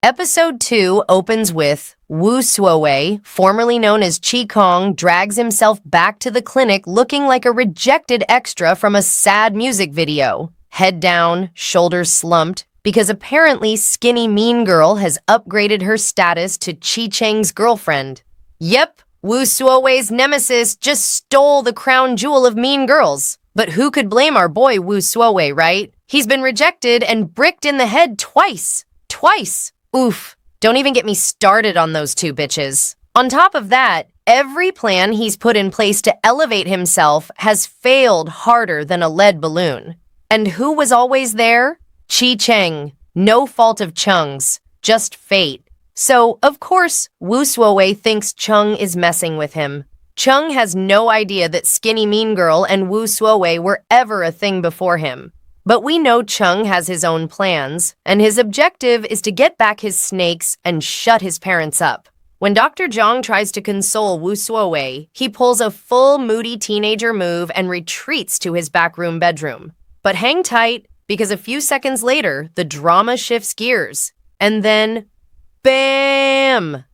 Episode 2 opens with Wu Suowei, formerly known as Chi Kong, drags himself back to the clinic looking like a rejected extra from a sad music video. Head down, shoulders slumped, because apparently Skinny Mean Girl has upgraded her status to Chi Cheng's girlfriend. Yep, Wu Suowei's nemesis just stole the crown jewel of mean girls. But who could blame our boy Wu Suowei, right? He's been rejected and bricked in the head twice. Twice! Oof, don't even get me started on those two bitches. On top of that, every plan he's put in place to elevate himself has failed harder than a lead balloon. And who was always there? Chi Cheng. No fault of Chung's, just fate. So, of course, Wu Suowei thinks Chung is messing with him. Chung has no idea that Skinny Mean Girl and Wu Suowei were ever a thing before him. But we know Chung has his own plans, and his objective is to get back his snakes and shut his parents up. When Dr. Zhang tries to console Wu Suowei, he pulls a full moody teenager move and retreats to his backroom bedroom. But hang tight, because a few seconds later, the drama shifts gears. And then, BAM!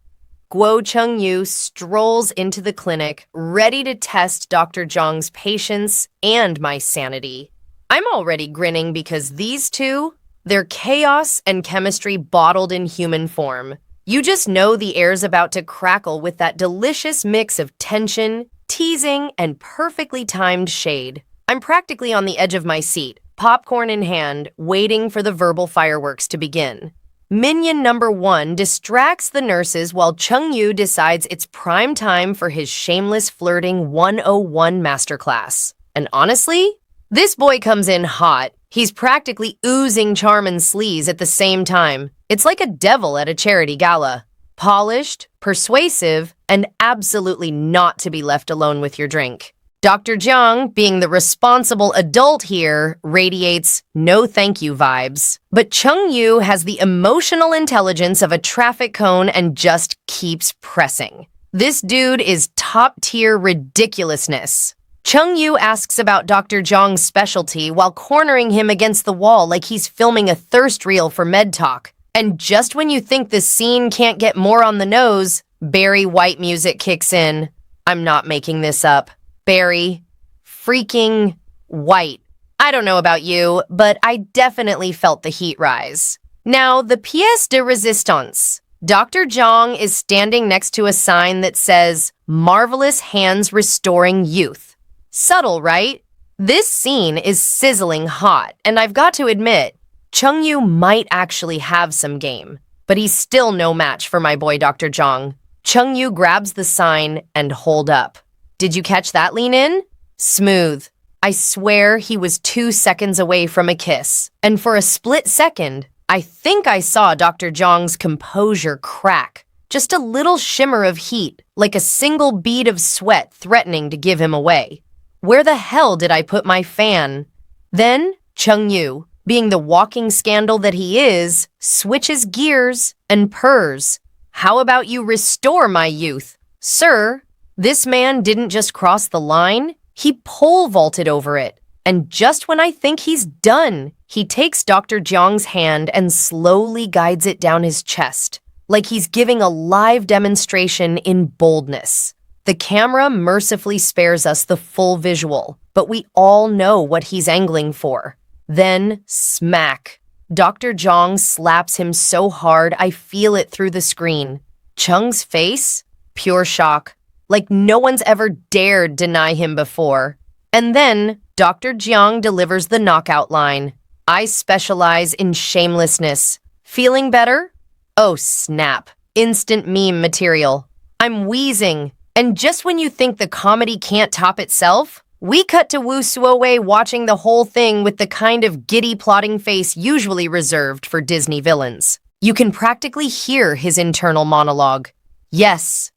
Guo Chengyu strolls into the clinic, ready to test Dr. Zhang's patience and my sanity. I'm already grinning because these two, they're chaos and chemistry bottled in human form. You just know the air's about to crackle with that delicious mix of tension, teasing, and perfectly timed shade. I'm practically on the edge of my seat, popcorn in hand, waiting for the verbal fireworks to begin. Minion number 1 distracts the nurses while Chengyu decides it's prime time for his shameless flirting 101 masterclass. And honestly, this boy comes in hot. He's practically oozing charm and sleaze at the same time. It's like a devil at a charity gala. Polished, persuasive, and absolutely not to be left alone with your drink. Dr. Zhang, being the responsible adult here, radiates no thank you vibes. But Chengyu has the emotional intelligence of a traffic cone and just keeps pressing. This dude is top-tier ridiculousness. Chengyu asks about Dr. Zhang's specialty while cornering him against the wall like he's filming a thirst reel for Med Talk. And just when you think the scene can't get more on the nose, Barry White music kicks in. I'm not making this up. Barry freaking White. I don't know about you, but I definitely felt the heat rise. Now, the pièce de résistance. Dr. Zhang is standing next to a sign that says, "Marvelous Hands Restoring Youth." Subtle, right? This scene is sizzling hot, and I've got to admit, Chengyu might actually have some game, but he's still no match for my boy Dr. Zhang. Chengyu grabs the sign and hold up. Did you catch that lean in? Smooth. I swear he was 2 seconds away from a kiss, and for a split second, I think I saw Dr. Zhang's composure crack. Just a little shimmer of heat, like a single bead of sweat threatening to give him away. Where the hell did I put my fan? Then, Chengyu, being the walking scandal that he is, switches gears and purrs. How about you restore my youth? Sir, this man didn't just cross the line, he pole vaulted over it. And just when I think he's done, he takes Dr. Zhang's hand and slowly guides it down his chest, like he's giving a live demonstration in boldness. The camera mercifully spares us the full visual, but we all know what he's angling for. Then, smack. Dr. Zhang slaps him so hard I feel it through the screen. Chung's face? Pure shock. Like no one's ever dared deny him before. And then, Dr. Jiang delivers the knockout line. I specialize in shamelessness. Feeling better? Oh, snap. Instant meme material. I'm wheezing. And just when you think the comedy can't top itself, we cut to Wu Suowei watching the whole thing with the kind of giddy plotting face usually reserved for Disney villains. You can practically hear his internal monologue. Yes,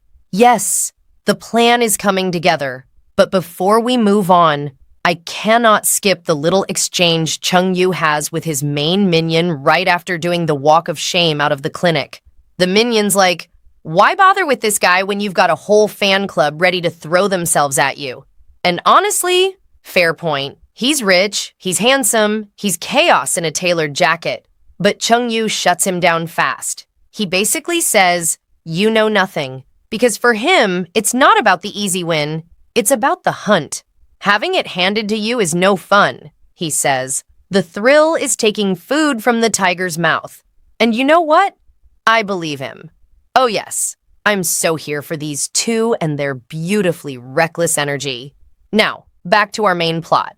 the plan is coming together. But before we move on, I cannot skip the little exchange Chengyu has with his main minion right after doing the walk of shame out of the clinic. The minion's like, why bother with this guy when you've got a whole fan club ready to throw themselves at you? And honestly, fair point. He's rich, he's handsome, he's chaos in a tailored jacket. But Chengyu shuts him down fast. He basically says, you know nothing. Because for him, it's not about the easy win, it's about the hunt. Having it handed to you is no fun, he says. The thrill is taking food from the tiger's mouth. And you know what? I believe him. Oh yes, I'm so here for these two and their beautifully reckless energy. Now, back to our main plot.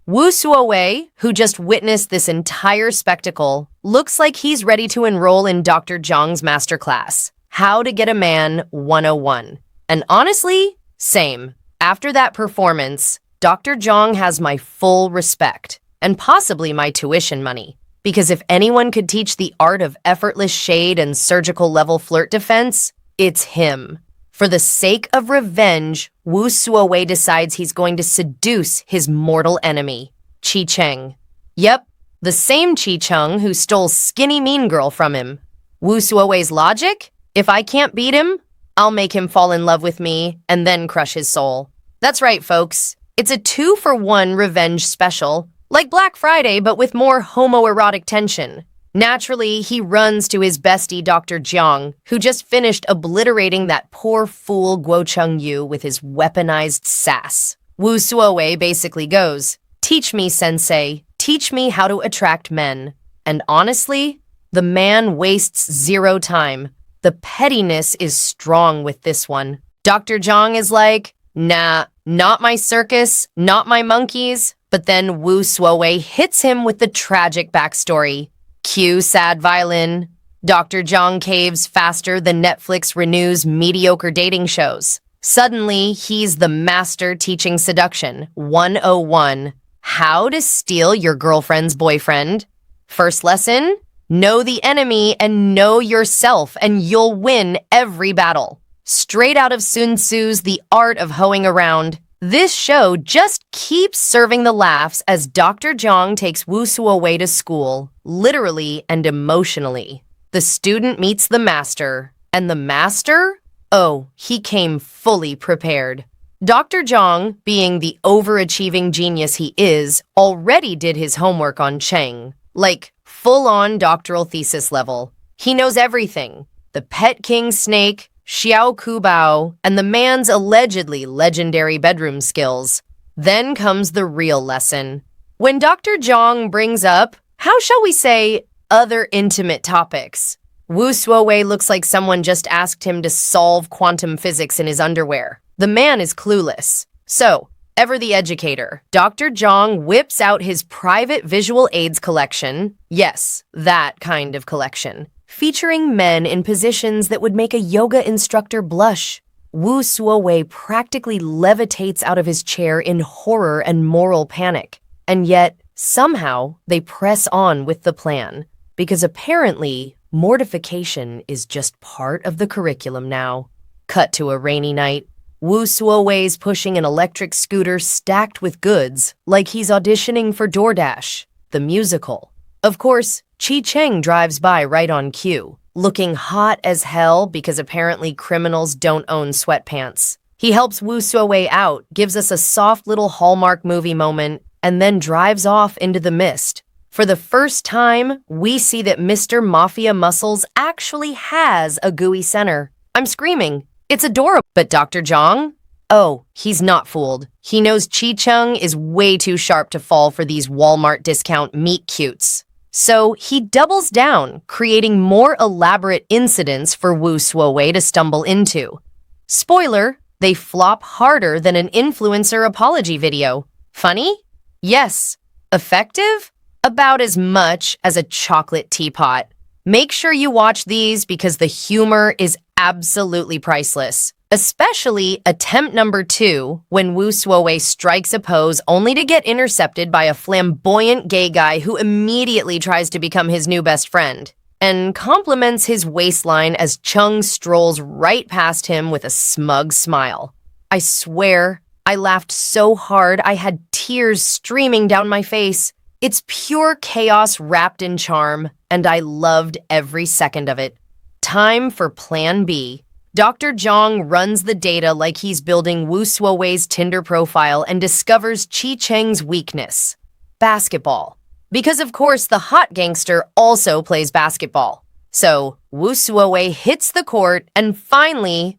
Wu Suowei, who just witnessed this entire spectacle, looks like he's ready to enroll in Dr. Zhang's masterclass, How to Get a Man 101. And honestly, same. After that performance, Dr. Zhang has my full respect, and possibly my tuition money. Because if anyone could teach the art of effortless shade and surgical level flirt defense, it's him. For the sake of revenge, Wu Suowei decides he's going to seduce his mortal enemy, Qi Cheng. Yep, the same Qi Cheng who stole Skinny Mean Girl from him. Wu Suowei's logic? If I can't beat him, I'll make him fall in love with me and then crush his soul. That's right, folks. It's a 2-for-1 revenge special, like Black Friday but with more homoerotic tension. Naturally, he runs to his bestie Dr. Jiang, who just finished obliterating that poor fool Guo Chengyu with his weaponized sass. Wu Suowei basically goes, teach me, sensei, teach me how to attract men. And honestly, the man wastes zero time. The pettiness is strong with this one. Dr. Jiang is like, nah, not my circus, not my monkeys. But then Wu Suowei hits him with the tragic backstory. Cue sad violin. Dr. Jiang caves faster than Netflix renews mediocre dating shows. Suddenly, he's the master teaching seduction. 101. How to steal your girlfriend's boyfriend. First lesson, know the enemy and know yourself, and you'll win every battle. Straight out of Sun Tzu's The Art of Hoeing Around. This show just keeps serving the laughs as Dr. Jiang takes Wu Suowei to school, literally and emotionally. The student meets the master, and the master? Oh, he came fully prepared. Dr. Jiang, being the overachieving genius he is, already did his homework on Cheng, like full-on doctoral thesis level. He knows everything. The pet king snake, Xiao Kubao, and the man's allegedly legendary bedroom skills. Then comes the real lesson. When Dr. Jiang brings up, how shall we say, other intimate topics, Wu Suowei looks like someone just asked him to solve quantum physics in his underwear. The man is clueless. So, ever the educator, Dr. Jiang whips out his private visual aids collection. Yes, that kind of collection. Featuring men in positions that would make a yoga instructor blush. Wu Suowei practically levitates out of his chair in horror and moral panic. And yet, somehow, they press on with the plan. Because apparently, mortification is just part of the curriculum now. Cut to a rainy night. Wu Suowei's pushing an electric scooter stacked with goods, like he's auditioning for DoorDash, the musical. Of course, Qi Cheng drives by right on cue, looking hot as hell because apparently criminals don't own sweatpants. He helps Wu Suowei out, gives us a soft little Hallmark movie moment, and then drives off into the mist. For the first time, we see that Mr. Mafia Muscles actually has a gooey center. I'm screaming. It's adorable. But Dr. Jiang? Oh, he's not fooled. He knows Qi Cheng is way too sharp to fall for these Walmart discount meat cutes. So he doubles down, creating more elaborate incidents for Wu Suowei to stumble into. Spoiler, they flop harder than an influencer apology video. Funny? Yes. Effective? About as much as a chocolate teapot. Make sure you watch these because the humor is absolutely priceless. Especially attempt number 2, when Wu Suowei strikes a pose only to get intercepted by a flamboyant gay guy who immediately tries to become his new best friend, and compliments his waistline as Chung strolls right past him with a smug smile. I swear, I laughed so hard I had tears streaming down my face. It's pure chaos wrapped in charm, and I loved every second of it. Time for Plan B. Dr. Jiang runs the data like he's building Wu Suowei's Tinder profile and discovers Qi Cheng's weakness. Basketball. Because of course the hot gangster also plays basketball. So Wu Suowei hits the court, and finally,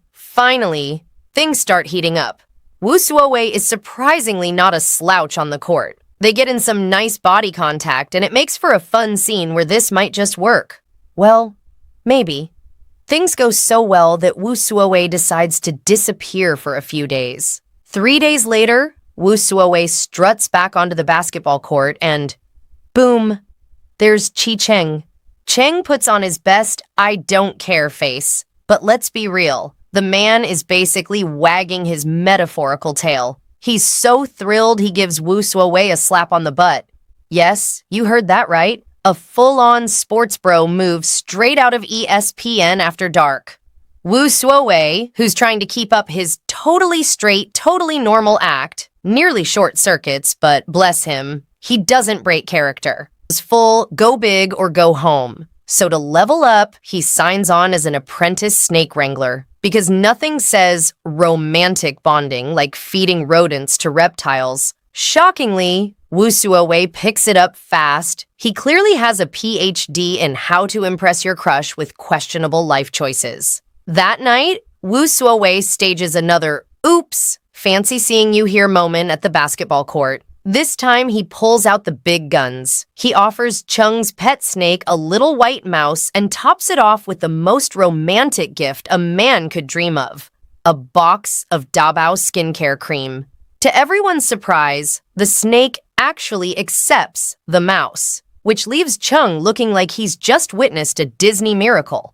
things start heating up. Wu Suowei is surprisingly not a slouch on the court. They get in some nice body contact, and it makes for a fun scene where this might just work. Well, maybe. Things go so well that Wu Suowei decides to disappear for a few days. 3 days later, Wu Suowei struts back onto the basketball court and boom, there's Chi Cheng. Cheng puts on his best I don't care face. But let's be real, the man is basically wagging his metaphorical tail. He's so thrilled he gives Wu Suowei a slap on the butt. Yes, you heard that right. A full-on sports bro move straight out of ESPN After Dark. Wu Suowei, who's trying to keep up his totally straight, totally normal act, nearly short circuits, but bless him, he doesn't break character. It's full go big or go home. So to level up, he signs on as an apprentice snake wrangler. Because nothing says romantic bonding like feeding rodents to reptiles. Shockingly, Wu Suowei picks it up fast. He clearly has a PhD in how to impress your crush with questionable life choices. That night, Wu Suowei stages another oops, fancy seeing you here moment at the basketball court. This time, he pulls out the big guns. He offers Cheng's pet snake a little white mouse and tops it off with the most romantic gift a man could dream of, a box of Dabao skincare cream. To everyone's surprise, the snake actually accepts the mouse, which leaves Cheng looking like he's just witnessed a Disney miracle.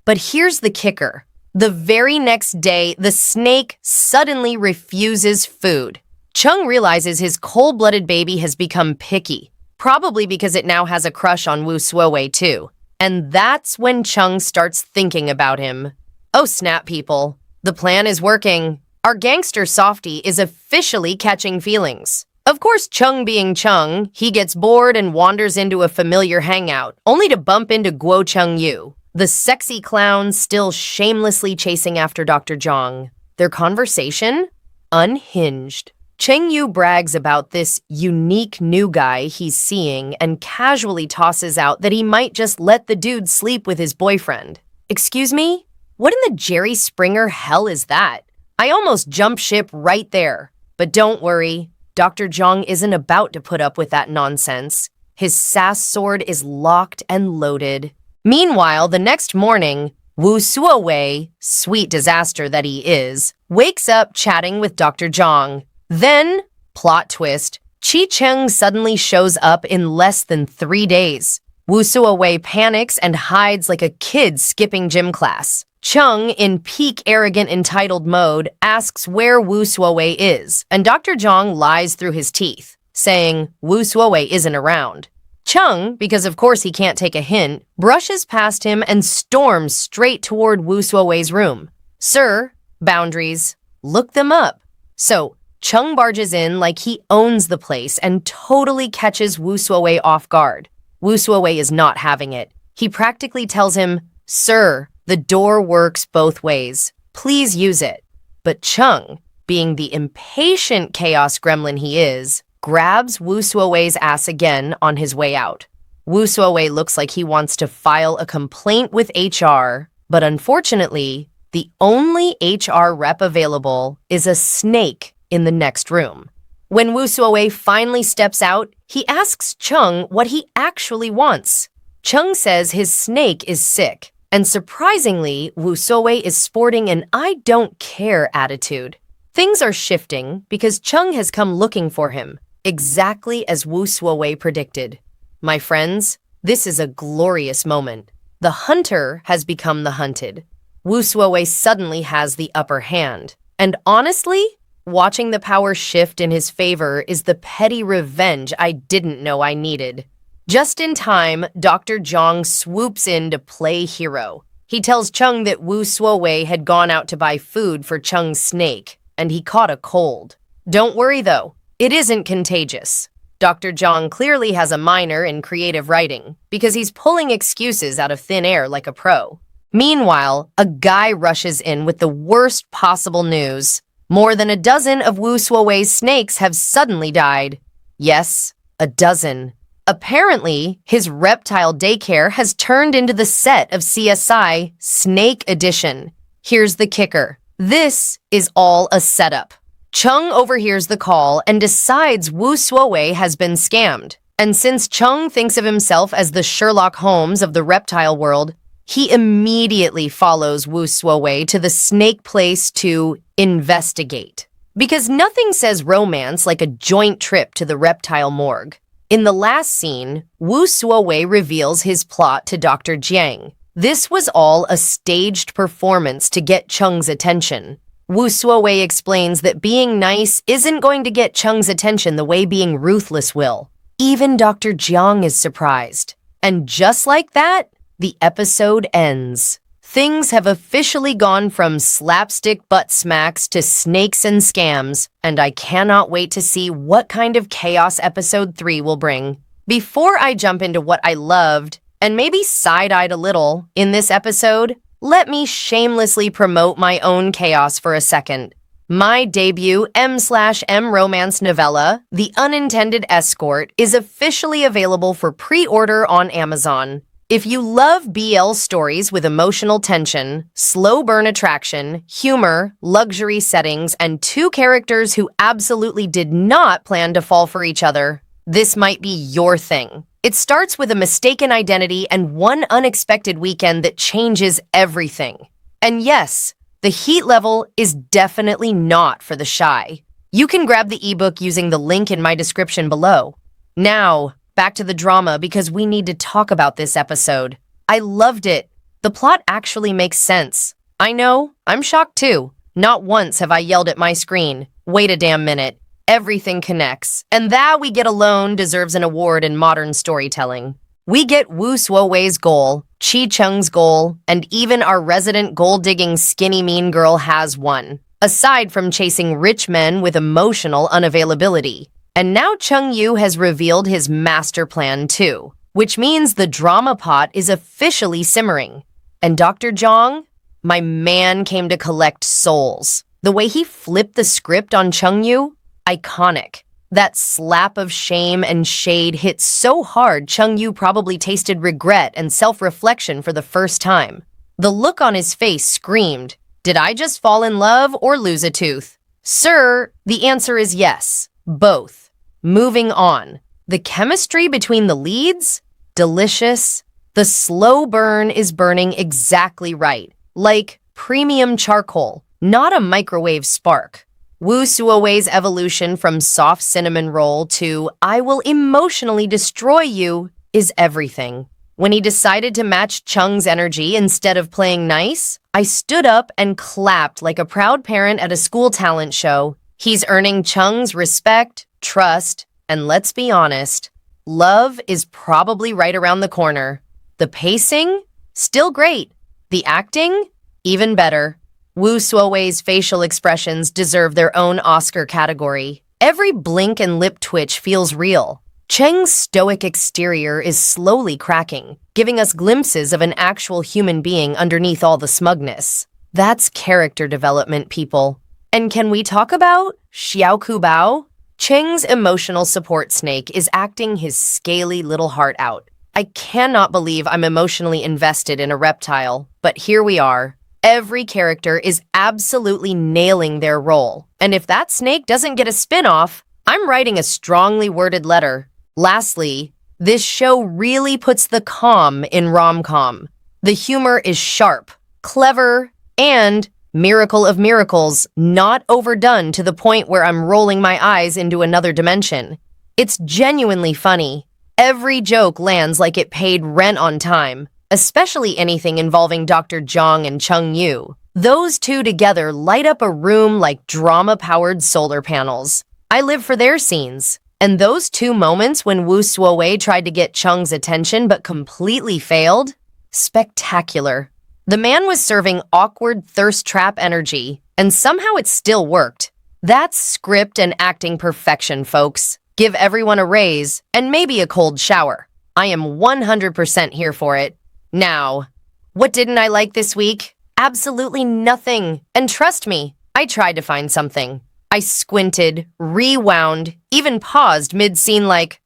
But here's the kicker. The very next day, the snake suddenly refuses food. Cheng realizes his cold-blooded baby has become picky, probably because it now has a crush on Wu Suowei too. And that's when Cheng starts thinking about him. Oh snap, people. The plan is working. Our gangster softie is officially catching feelings. Of course, Cheng being Cheng, he gets bored and wanders into a familiar hangout, only to bump into Guo Chengyu, the sexy clown still shamelessly chasing after Dr. Zhang. Their conversation? Unhinged. Chengyu brags about this unique new guy he's seeing and casually tosses out that he might just let the dude sleep with his boyfriend. Excuse me? What in the Jerry Springer hell is that? I almost jumped ship right there. But don't worry, Dr. Zhang isn't about to put up with that nonsense. His sass sword is locked and loaded. Meanwhile, the next morning, Wu Suowei, sweet disaster that he is, wakes up chatting with Dr. Zhang. Then, plot twist, Chi Cheng suddenly shows up in less than 3 days. Wu Suowei panics and hides like a kid skipping gym class. Cheng, in peak arrogant entitled mode, asks where Wu Suowei is, and Dr. Zhang lies through his teeth, saying Wu Suowei isn't around. Cheng, because of course he can't take a hint, brushes past him and storms straight toward Wu Suowei's room. Sir, boundaries, look them up. So, Cheng barges in like he owns the place and totally catches Wu Suowei off guard. Wu Suowei is not having it. He practically tells him, "Sir, the door works both ways. Please use it." But Cheng, being the impatient chaos gremlin he is, grabs Wu Suowei's ass again on his way out. Wu Suowei looks like he wants to file a complaint with HR, but unfortunately, the only HR rep available is a snake in the next room. When Wu Suowei finally steps out, he asks Cheng what he actually wants. Cheng says his snake is sick, and surprisingly, Wu Suowei is sporting an I don't care attitude. Things are shifting because Cheng has come looking for him, exactly as Wu Suowei predicted. My friends, this is a glorious moment. The hunter has become the hunted. Wu Suowei suddenly has the upper hand. And honestly, watching the power shift in his favor is the petty revenge I didn't know I needed. Just in time, Dr. Zhang swoops in to play hero. He tells Cheng that Wu Suowei had gone out to buy food for Cheng's snake, and he caught a cold. Don't worry though, it isn't contagious. Dr. Zhang clearly has a minor in creative writing, because he's pulling excuses out of thin air like a pro. Meanwhile, a guy rushes in with the worst possible news. More than a dozen of Wu Suowei's snakes have suddenly died. Yes, a dozen. Apparently, his reptile daycare has turned into the set of CSI Snake Edition. Here's the kicker. This is all a setup. Chung overhears the call and decides Wu Suowei has been scammed. And since Chung thinks of himself as the Sherlock Holmes of the reptile world, he immediately follows Wu Suowei to the snake place to investigate. Because nothing says romance like a joint trip to the reptile morgue. In the last scene, Wu Suowei reveals his plot to Dr. Jiang. This was all a staged performance to get Chung's attention. Wu Suowei explains that being nice isn't going to get Chung's attention the way being ruthless will. Even Dr. Jiang is surprised. And just like that, the episode ends. Things have officially gone from slapstick butt smacks to snakes and scams, and I cannot wait to see what kind of chaos episode 3 will bring. Before I jump into what I loved, and maybe side-eyed a little, in this episode, let me shamelessly promote my own chaos for a second. My debut M/M romance novella, The Unintended Escort, is officially available for pre-order on Amazon. If you love BL stories with emotional tension, slow burn attraction, humor, luxury settings, and two characters who absolutely did not plan to fall for each other, this might be your thing. It starts with a mistaken identity and one unexpected weekend that changes everything. And yes, the heat level is definitely not for the shy. You can grab the ebook using the link in my description below. Now, back to the drama because we need to talk about this episode. I loved it. The plot actually makes sense. I know, I'm shocked too. Not once have I yelled at my screen, "Wait a damn minute." Everything connects, and that we get alone deserves an award in modern storytelling. We get Wu Suowei's goal, Chi Chung's goal, and even our resident gold-digging skinny mean girl has one, aside from chasing rich men with emotional unavailability. And now Chung Yu has revealed his master plan too, which means the drama pot is officially simmering. And Dr. Zhang, my man came to collect souls. The way he flipped the script on Chung Yu, iconic. That slap of shame and shade hit so hard Chung Yu probably tasted regret and self-reflection for the first time. The look on his face screamed, "Did I just fall in love or lose a tooth?" Sir, the answer is yes, both. Moving on. The chemistry between the leads? Delicious. The slow burn is burning exactly right, like premium charcoal, not a microwave spark. Wu Suowei's evolution from soft cinnamon roll to "I will emotionally destroy you" is everything. When he decided to match Chung's energy instead of playing nice, I stood up and clapped like a proud parent at a school talent show. He's earning Chung's respect, trust, and let's be honest, love is probably right around the corner. The pacing? Still great. The acting? Even better. Wu Suowei's facial expressions deserve their own Oscar category. Every blink and lip twitch feels real. Cheng's stoic exterior is slowly cracking, giving us glimpses of an actual human being underneath all the smugness. That's character development, people. And can we talk about Xiao Kubao? Cheng's emotional support snake is acting his scaly little heart out. I cannot believe I'm emotionally invested in a reptile, but here we are. Every character is absolutely nailing their role. And if that snake doesn't get a spin-off, I'm writing a strongly worded letter. Lastly, this show really puts the calm in rom-com. The humor is sharp, clever, and miracle of miracles, not overdone to the point where I'm rolling my eyes into another dimension. It's genuinely funny. Every joke lands like it paid rent on time, especially anything involving Dr. Zhang and Chung Yu. Those two together light up a room like drama-powered solar panels. I live for their scenes. And those two moments when Wu Suowei tried to get Chung's attention but completely failed? Spectacular. The man was serving awkward thirst trap energy, and somehow it still worked. That's script and acting perfection, folks. Give everyone a raise, and maybe a cold shower. I am 100% here for it. Now, what didn't I like this week? Absolutely nothing. And trust me, I tried to find something. I squinted, rewound, even paused mid-scene like,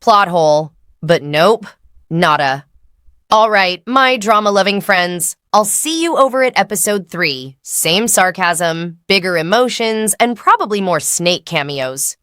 Plot hole. But nope, nada. All right, my drama-loving friends, I'll see you over at episode 3. Same sarcasm, bigger emotions, and probably more snake cameos.